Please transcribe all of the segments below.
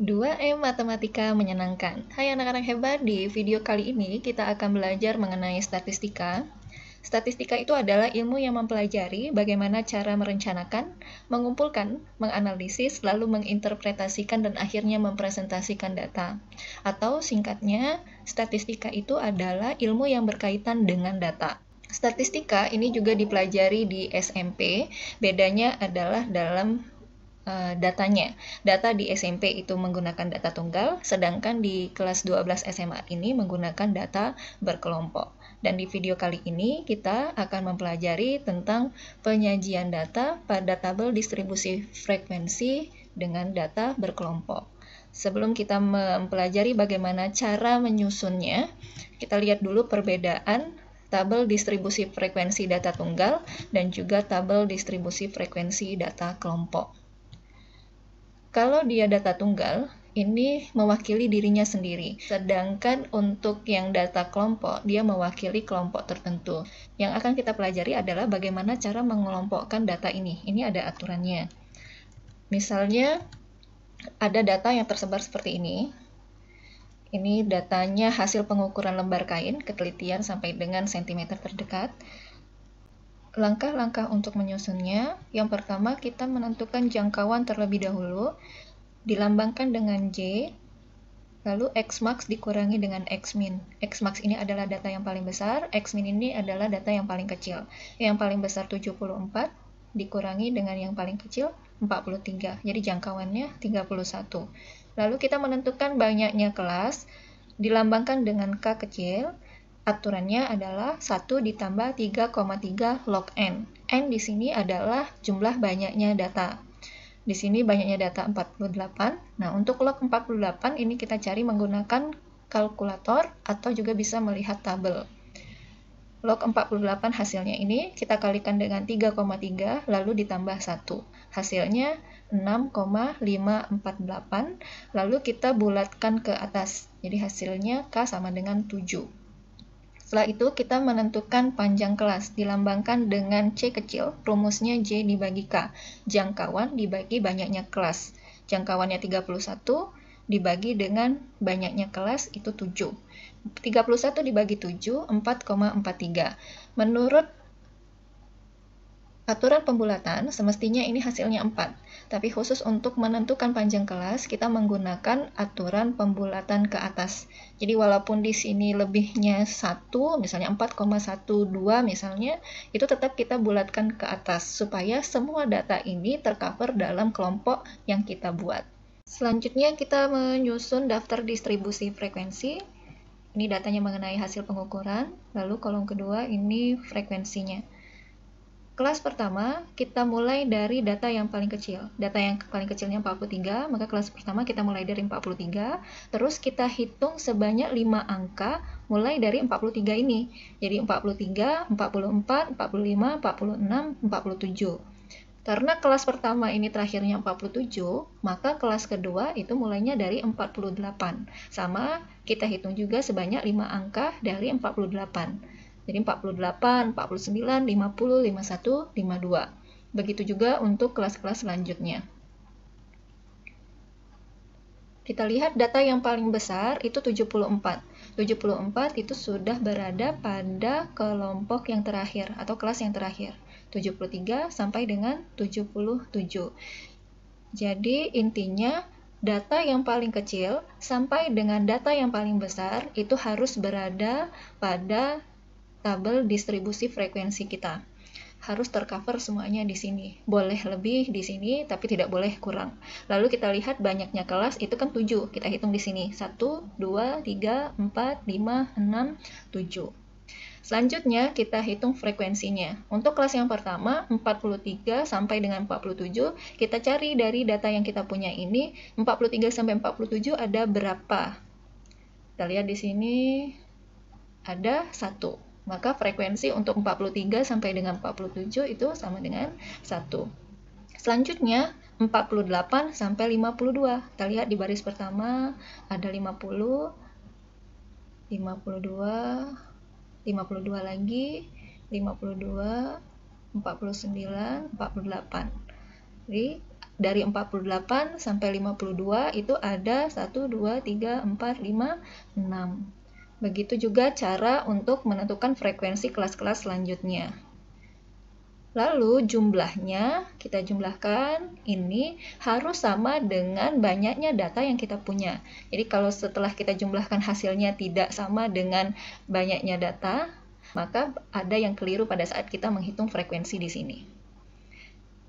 2M Matematika menyenangkan. Hai anak-anak hebat, di video kali ini kita akan belajar mengenai statistika. Statistika itu adalah ilmu yang mempelajari bagaimana cara merencanakan, mengumpulkan, menganalisis, lalu menginterpretasikan dan akhirnya mempresentasikan data. Atau singkatnya, statistika itu adalah ilmu yang berkaitan dengan data. Statistika ini juga dipelajari di SMP, bedanya adalah dalam datanya. Data di SMP itu menggunakan data tunggal, sedangkan di kelas 12 SMA ini menggunakan data berkelompok. Dan di video kali ini kita akan mempelajari tentang penyajian data pada tabel distribusi frekuensi dengan data berkelompok. Sebelum kita mempelajari bagaimana cara menyusunnya, kita lihat dulu perbedaan tabel distribusi frekuensi data tunggal dan juga tabel distribusi frekuensi data kelompok. Kalau dia data tunggal, ini mewakili dirinya sendiri. Sedangkan untuk yang data kelompok, dia mewakili kelompok tertentu. Yang akan kita pelajari adalah bagaimana cara mengelompokkan data ini. Ini ada aturannya. Misalnya, ada data yang tersebar seperti ini. Ini datanya hasil pengukuran lembar kain, ketelitian sampai dengan sentimeter terdekat. Langkah-langkah untuk menyusunnya, yang pertama kita menentukan jangkauan terlebih dahulu, dilambangkan dengan J, lalu Xmax dikurangi dengan Xmin. Xmax ini adalah data yang paling besar, Xmin ini adalah data yang paling kecil. Yang paling besar 74, dikurangi dengan yang paling kecil 43, jadi jangkauannya 31. Lalu kita menentukan banyaknya kelas, dilambangkan dengan K kecil. Aturannya adalah 1 ditambah 3,3 log N. N di sini adalah jumlah banyaknya data. Di sini banyaknya data 48. Nah, untuk log 48 ini kita cari menggunakan kalkulator atau juga bisa melihat tabel. Log 48 hasilnya ini kita kalikan dengan 3,3 lalu ditambah 1. Hasilnya 6,548 lalu kita bulatkan ke atas. Jadi hasilnya K sama dengan 7. Setelah itu kita menentukan panjang kelas, dilambangkan dengan C kecil, rumusnya J dibagi K, jangkauan dibagi banyaknya kelas. Jangkauannya 31 dibagi dengan banyaknya kelas itu 7. 31 dibagi 7, 4,43. Menurut aturan pembulatan, semestinya ini hasilnya 4. Tapi khusus untuk menentukan panjang kelas, kita menggunakan aturan pembulatan ke atas. Jadi walaupun di sini lebihnya 1, misalnya 4,12 misalnya, itu tetap kita bulatkan ke atas, supaya semua data ini tercover dalam kelompok yang kita buat. Selanjutnya kita menyusun daftar distribusi frekuensi. Ini datanya mengenai hasil pengukuran, lalu kolom kedua ini frekuensinya. Kelas pertama, kita mulai dari data yang paling kecil. Data yang paling kecilnya 43, maka kelas pertama kita mulai dari 43, terus kita hitung sebanyak 5 angka mulai dari 43 ini. Jadi 43, 44, 45, 46, 47. Karena kelas pertama ini terakhirnya 47, maka kelas kedua itu mulainya dari 48. Sama, kita hitung juga sebanyak 5 angka dari 48. Jadi 48, 49, 50, 51, 52. Begitu juga untuk kelas-kelas selanjutnya. Kita lihat data yang paling besar itu 74. 74 itu sudah berada pada kelompok yang terakhir atau kelas yang terakhir. 73 sampai dengan 77. Jadi intinya data yang paling kecil sampai dengan data yang paling besar itu harus berada pada tabel distribusi frekuensi kita. Harus tercover semuanya di sini. Boleh lebih di sini, tapi tidak boleh kurang. Lalu kita lihat banyaknya kelas, itu kan 7. Kita hitung di sini. 1, 2, 3, 4, 5, 6, 7. Selanjutnya, kita hitung frekuensinya. Untuk kelas yang pertama, 43 sampai dengan 47, kita cari dari data yang kita punya ini, 43 sampai 47 ada berapa? Kita lihat di sini, ada 1. Maka frekuensi untuk 43 sampai dengan 47 itu sama dengan 1. Selanjutnya, 48 sampai 52. Kita lihat di baris pertama ada 50, 52, 52 lagi, 52, 49, 48. Jadi dari 48 sampai 52 itu ada 1, 2, 3, 4, 5, 6. Begitu juga cara untuk menentukan frekuensi kelas-kelas selanjutnya. Lalu jumlahnya kita jumlahkan, ini harus sama dengan banyaknya data yang kita punya. Jadi kalau setelah kita jumlahkan hasilnya tidak sama dengan banyaknya data, maka ada yang keliru pada saat kita menghitung frekuensi di sini.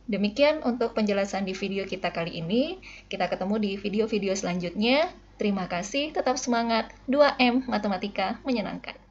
Demikian untuk penjelasan di video kita kali ini. Kita ketemu di video-video selanjutnya. Terima kasih, tetap semangat. 2M Matematika menyenangkan.